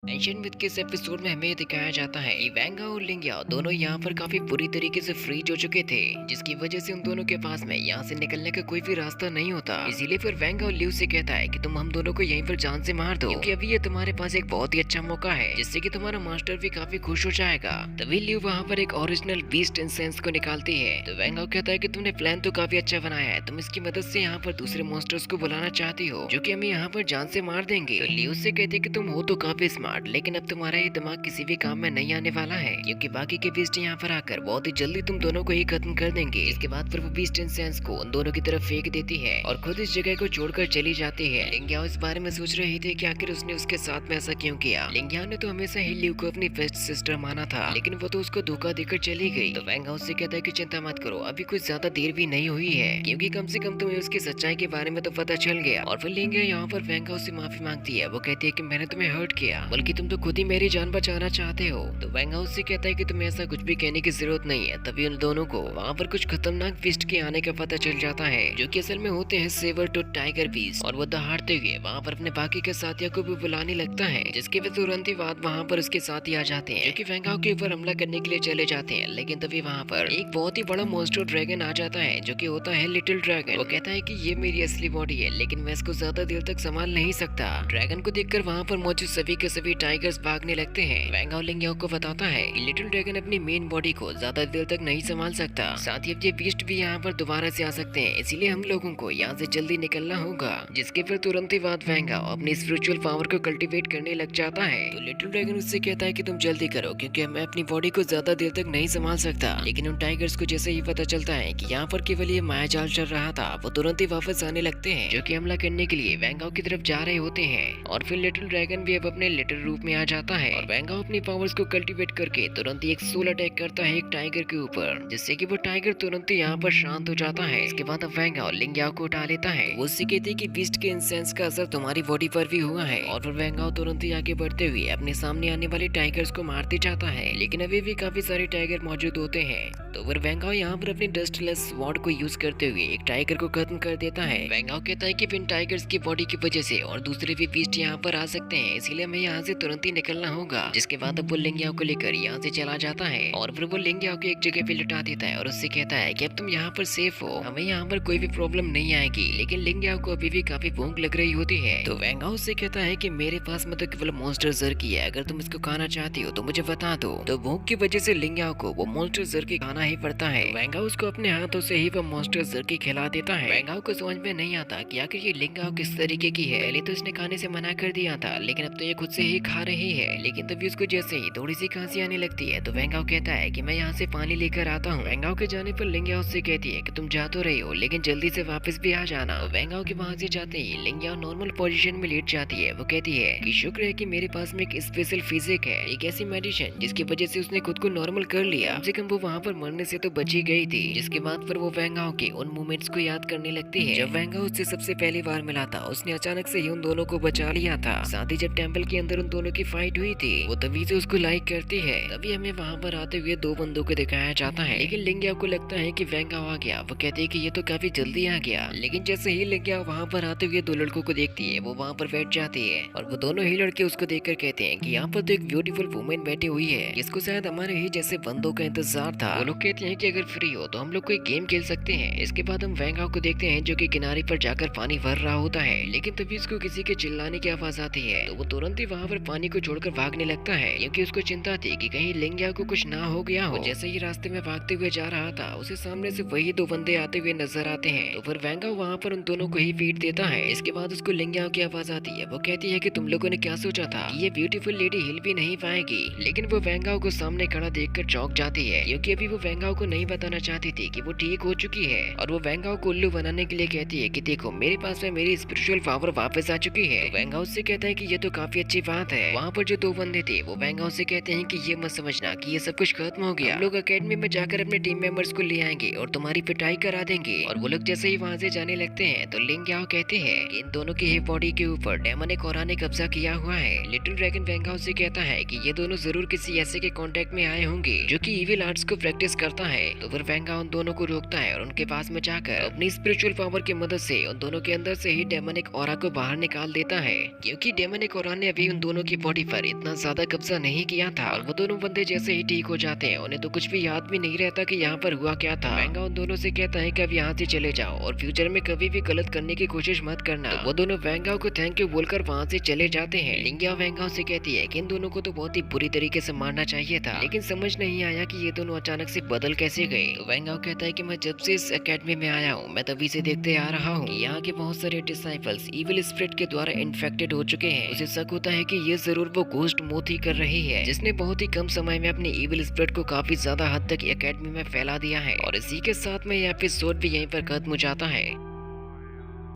Ancient myth के इस episode में हमें दिखाया जाता है कि वेंगा और लिंगिया दोनों यहाँ पर काफी बुरी तरीके से फ्रीज हो चुके थे, जिसकी वजह से उन दोनों के पास में यहाँ से निकलने का कोई भी रास्ता नहीं होता। इसीलिए फिर वेंगा और लिव से कहता है कि तुम हम दोनों को यहीं पर जान से मार दो, क्योंकि अभी ये तुम्हारे पास एक बहुत ही अच्छा मौका है जिससे कि तुम्हारा मास्टर भी काफी खुश हो जाएगा। तभी लिव वहाँ पर एक ओरिजिनल बीस्ट इंसेंस को निकालती है। तो वेंगा कहता है कि तुमने प्लान तो काफी अच्छा बनाया है, तुम इसकी मदद से यहाँ पर दूसरे मॉन्स्टर्स को बुलाना चाहती हो जो कि हमें यहाँ पर जान से मार देंगे। तो लिव से कहते कि तुम हो तो काफी स्मार्ट, लेकिन अब तुम्हारा ये दिमाग किसी भी काम में नहीं आने वाला है, क्योंकि बाकी के बीस्ट यहाँ पर आकर बहुत ही जल्दी तुम दोनों को ही खत्म कर देंगे। इसके बाद फिर वो बीस्ट इंसेंस को उन दोनों की तरफ फेंक देती है और खुद इस जगह को छोड़कर चली जाती है। लिंगिया इस बारे में सोच रही थी कि आखिर उसने उसके साथ में ऐसा क्यों किया। लिंगिया ने तो हमेशा ही लिव को अपनी बेस्ट सिस्टर माना था, लेकिन वो तो उसको धोखा देकर चली गई। तो वेंगा उससे कहता है कि चिंता मत करो, अभी कुछ ज्यादा देर भी नहीं हुई है, क्योंकि कम से कम तुम्हें उसकी सच्चाई के बारे में तो पता चल गया। और फिर लिंगिया यहाँ पर वेंगा उससे माफी मांगती है। वो कहती है कि मैंने तुम्हें हर्ट किया, बल्कि तुम तो खुद ही मेरी जान बचाना चाहते हो। तो वेंगा उससे कहता है कि तुम्हें ऐसा कुछ भी कहने की जरूरत नहीं है। तभी उन दोनों को वहाँ पर कुछ खतरनाक बीस्ट के आने का पता चल जाता है, जो कि असल में होते हैं सेवर टूथ टाइगर बीस्ट। और वो दहाड़ते हुए वहाँ पर अपने बाकी के साथियों को भी बुलाने लगता है, जिसके वे तुरंत ही बाद वहाँ पर उसके साथी आ जाते हैं, जो कि वेंगा के ऊपर हमला करने के लिए चले जाते हैं। लेकिन तभी वहाँ पर एक बहुत ही बड़ा मॉन्स्टर ड्रैगन आ जाता है, जो कि होता है लिटिल ड्रैगन। वो कहता है कि ये मेरी असली बॉडी है, लेकिन मैं इसको ज्यादा देर तक संभाल नहीं सकता। ड्रैगन को देखकर वहाँ पर मौजूद सभी के सभी टाइगर्स भागने लगते हैं। वेंगा और लिंगिया को बताता है कि लिटिल ड्रैगन अपनी मेन बॉडी को ज्यादा देर तक नहीं संभाल सकता, साथ ही अब ये बीस्ट भी यहाँ पर दोबारा से आ सकते हैं, इसीलिए हम लोगों को यहाँ से जल्दी निकलना होगा। जिसके फिर तुरंत ही बाद वेंगा अपनी स्पिरिचुअल पावर को कल्टीवेट करने लग जाता है। तो लिटिल ड्रैगन उससे कहता है कि तुम जल्दी करो, क्योंकि मैं अपनी बॉडी को ज्यादा देर तक नहीं संभाल सकता। लेकिन उन टाइगर्स को जैसे ही पता चलता है कि यहाँ पर केवल ये माया जाल चल रहा था, वो तुरंत ही वापस आने लगते हैं, जो कि हमला करने के लिए वेंगा की तरफ जा रहे होते हैं। और फिर लिटिल ड्रैगन भी अब अपने लिटिल रूप में आ जाता है और वेंगा अपनी पावर्स को कल्टीवेट करके तुरंत ही एक सोल अटैक करता है एक टाइगर के ऊपर, जिससे कि वो टाइगर तुरंत ही यहाँ पर शांत हो जाता है। इसके बाद अब वेंगा और लिंगिया को उठा लेता है। वो उससे कहती है कि बीस्ट के इंसेंस का असर तुम्हारी बॉडी पर भी हुआ है। और फिर वेंगा तुरंत ही आगे बढ़ते हुए अपने सामने आने वाले टाइगर्स को मारते जाता है, लेकिन अभी भी काफी सारे टाइगर मौजूद होते हैं। तो फिर वेंगा यहाँ पर अपनी डस्टलेस स्वॉर्ड को यूज करते हुए एक टाइगर को खत्म कर देता है। वेंगा कहता है कि इन टाइगर्स की बॉडी की वजह से और दूसरे भी बीस्ट यहाँ पर आ सकते हैं, इसीलिए हमें यहाँ से तुरंत ही निकलना होगा। जिसके बाद अब वो लिंगिया को लेकर यहाँ से चला जाता है और फिर वो लिंगिया को एक जगह पे लिटा देता है और उससे कहता है कि अब तुम यहाँ पर सेफ हो, हमें यहाँ पर कोई भी प्रॉब्लम नहीं आएगी। लेकिन लिंगिया को अभी भी काफी भूख लग रही होती है। तो वेंगा उससे कहता है कि मेरे पास में तो केवल मॉन्स्टर जर्की है, अगर तुम इसको खाना चाहती हो तो मुझे बता दो। तो भूख की वजह से लिंगिया को वो मॉन्स्टर जर्की खाना ही पड़ता है। वेंगा उसको अपने हाथों से ही वो मॉन्स्टर जर्की खिला देता है। वेंगा को समझ में नहीं आता कि आखिर ये लिंगिया किस तरीके की है। पहले तो इसने खाने से मना कर दिया था, लेकिन अब तो ये खुद से ही खा रही है। लेकिन तभी उसको जैसे ही थोड़ी सी खांसी आने लगती है, तो वेंगा कहता है कि मैं यहाँ से पानी लेकर आता हूँ। वेंगा के जाने पर लिंगिया उससे कहती है कि तुम जा तो रही हो, लेकिन जल्दी से वापस भी आ जाना। वेंगा के वहाँ से जाते ही लिंगिया नॉर्मल पोजीशन में लेट जाती है। वो कहती है कि शुक्र है कि मेरे पास में एक स्पेशल फिजिक है, एक ऐसी मेडिसिन जिसकी वजह से उसने खुद को नॉर्मल कर लिया। कम से कम वो वहाँ पर मरने से तो बची गई थी। जिसके बाद फिर वो वेंगा के उन मोमेंट्स को याद करने लगती है जब वेंगा उससे सबसे पहली बार मिला था। उसने अचानक से ही उन दोनों को बचा लिया था। साथ ही जब टेम्पल के अंदर उन दोनों की फाइट हुई थी, वो तभी से उसको लाइक करती है। तभी हमें वहाँ पर आते हुए दो बंदों को दिखाया जाता है, लेकिन लिंगिया को लगता है कि वेंगा आ गया। वो कहती है कि ये तो काफी जल्दी आ गया। लेकिन जैसे ही लिंगिया वहाँ पर आते हुए दो लड़कों को देखती है, वो वहाँ पर बैठ जाती है और वो दोनों ही लड़के उसको देखकर कहते हैं कि यहाँ पर तो एक ब्यूटीफुल वुमेन बैठी हुई है, जिसको शायद हमारे ही जैसे बंदों का इंतजार था। वो लोग कहते हैं कि अगर फ्री हो तो हम लोग कोई गेम खेल सकते हैं। इसके बाद हम वेंगा को देखते हैं जो कि किनारे पर जाकर पानी भर रहा होता है, लेकिन तभी उसको किसी के चिल्लाने की आवाज आती है। तो वो तुरंत ही वहाँ पर पानी को छोड़कर भागने लगता है, क्योंकि उसको चिंता थी कि कहीं लिंगिया को कुछ ना हो गया हो। जैसे ही रास्ते में भागते हुए जा रहा था, उसे सामने से वही दो बंदे आते हुए नजर आते हैं। तो फिर वेंगा वहाँ पर उन दोनों को ही पीट देता है। इसके बाद उसको लिंगिया की आवाज आती है। वो कहती है कि तुम लोगों ने क्या सोचा था कि ये ब्यूटीफुल लेडी हिल भी नहीं पाएगी। लेकिन वो वेंगा को सामने खड़ा देखकर चौंक जाती है, क्योंकि अभी वो वेंगा को नहीं बताना चाहती थी कि वो ठीक हो चुकी है। और वो वेंगा को उल्लू बनाने के लिए कहती है कि देखो मेरे पास में मेरी स्पिरिचुअल पावर वापस आ चुकी है। तो वेंगा उससे कहता है कि ये तो काफी अच्छी बात है। वहाँ पर जो दो बंदे थे वो वेंगा उससे कहते हैं कि ये मत समझना कि ये सब कुछ खत्म हो गया, हम लोग एकेडमी में जाकर अपने टीम मेंबर्स को ले आएंगे और तुम्हारी पिटाई करा देंगे। और वो लोग जैसे ही वहाँ से जाने लगते हैं, तो लिंगिया कहते हैं कि इन दोनों की बॉडी के ऊपर डेमोनिक ऑरा ने कब्जा किया हुआ है। लिटिल ड्रैगन वेंगा उससे कहता है कि ये दोनों जरूर किसी ऐसे के कांटेक्ट में आए होंगे जो कि इविल आर्ट्स को प्रैक्टिस करता है। तो फिर वेंगा उन दोनों को रोकता है और उनके पास में जाकर अपनी स्पिरिचुअल पावर की मदद से उन दोनों के अंदर से ही डेमोनिक ऑरा को बाहर निकाल देता है, क्योंकि डेमोनिक ऑरा ने अभी उन दोनों दोनों की बॉडी पर इतना ज्यादा कब्जा नहीं किया था और वो दोनों बंदे जैसे ही ठीक हो जाते हैं उन्हें तो कुछ भी याद भी नहीं रहता कि यहाँ पर हुआ क्या था। वेंगा उन दोनों से कहता है कि अब यहाँ से चले जाओ और फ्यूचर में कभी भी गलत करने की कोशिश मत करना। तो वो दोनों वेंगा को थैंक यू बोलकर वहाँ से चले जाते हैं। लिंगिया वेंगा से कहती है कि इन दोनों को तो बहुत ही बुरी तरीके से मारना चाहिए था, लेकिन समझ नहीं आया कि ये दोनों अचानक से बदल कैसे गए। तो वेंगा कहता है कि मैं जब से इस एकेडमी में आया हूँ मैं तभी से देखते आ रहा हूँ कि यहाँ के बहुत सारे डिसाइपल्स इविल स्पिरिट के द्वारा इन्फेक्टेड हो चुके हैं। उसे शक होता है कि ये जरूर वो घोस्ट मोथ ही कर रही है, जिसने बहुत ही कम समय में अपनी इविल स्पिरिट को काफी ज्यादा हद तक एकेडमी में फैला दिया है। और इसी के साथ में यह एपिसोड भी यहीं पर खत्म हो जाता है।